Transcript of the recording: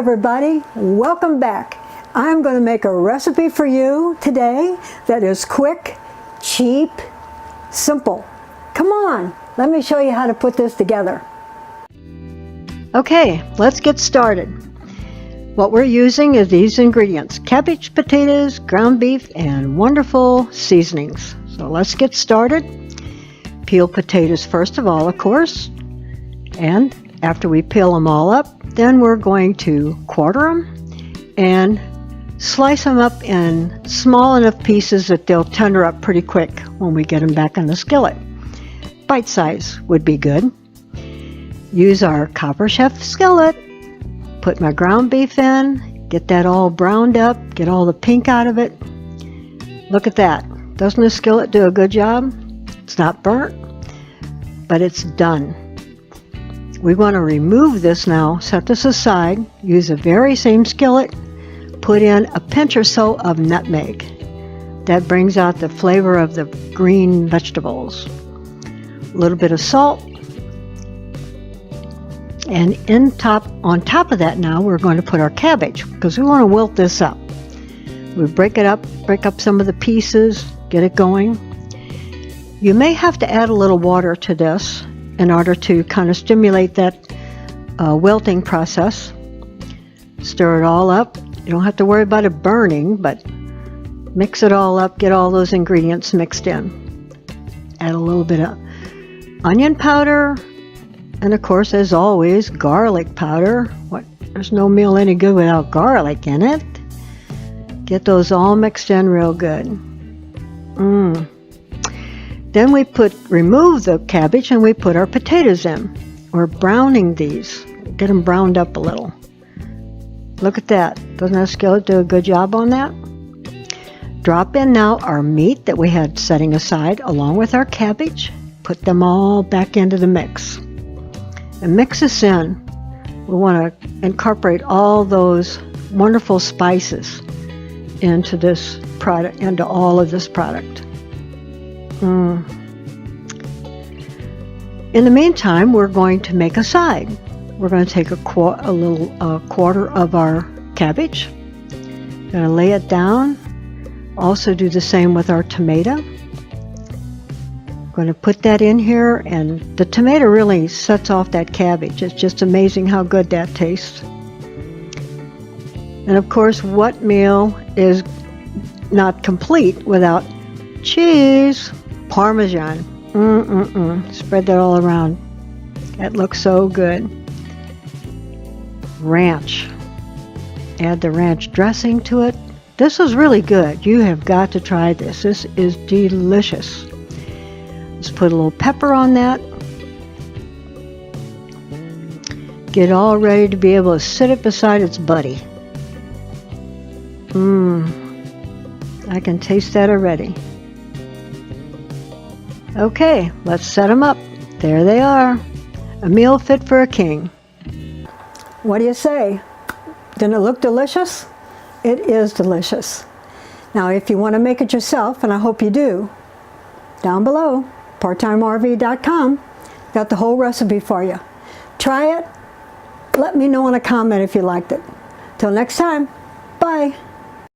everybody, welcome back. I'm going to make a recipe for you today that is quick, cheap, simple. Come on, let me show you how to put this together. Okay, let's get started. What we're using is these ingredients: cabbage, potatoes, ground beef, and wonderful seasonings. So let's get started. Peel potatoes first of all, of course, and after we peel them all up, then we're going to quarter them and slice them up in small enough pieces that they'll tender up pretty quick when we get them back in the skillet. Bite size would be good. Use our Copper Chef skillet. Put my ground beef in, get that all browned up, get all the pink out of it. Look at that. Doesn't the skillet do a good job? It's not burnt, but it's done. We want to remove this now, set this aside, use the very same skillet, put in a pinch or so of nutmeg. That brings out the flavor of the green vegetables. A little bit of salt. And on top of that now, we're going to put our cabbage, because we want to wilt this up. We break up some of the pieces, get it going. You may have to add a little water to this in order to kind of stimulate that wilting process. Stir it all up. You don't have to worry about it burning, but mix it all up, get all those ingredients mixed in. Add a little bit of onion powder, and of course, as always, garlic powder. There's no meal any good without garlic in it. Get those all mixed in real good. Then we remove the cabbage and we put our potatoes in. We're browning these. Get them browned up a little. Look at that. Doesn't that skillet do a good job on that? Drop in now our meat that we had setting aside along with our cabbage. Put them all back into the mix. And mix this in. We want to incorporate all those wonderful spices into this product, into all of this product. In the meantime, we're going to make a side. We're going to take a quarter of our cabbage. Going to lay it down. Also do the same with our tomato. Going to put that in here, and the tomato really sets off that cabbage. It's just amazing how good that tastes. And of course, what meal is not complete without cheese? Parmesan. Spread that all around. That looks so good. Ranch. Add the ranch dressing to it. This is really good. You have got to try this. This is delicious. Let's put a little pepper on that. Get it all ready to be able to sit it beside its buddy. I can taste that already. Okay, let's set them up. There they are. A meal fit for a king. What do you say? Didn't it look delicious? It is delicious. Now, if you want to make it yourself, and I hope you do, down below, parttimerv.com, got the whole recipe for you. Try it. Let me know in a comment if you liked it. Till next time, bye.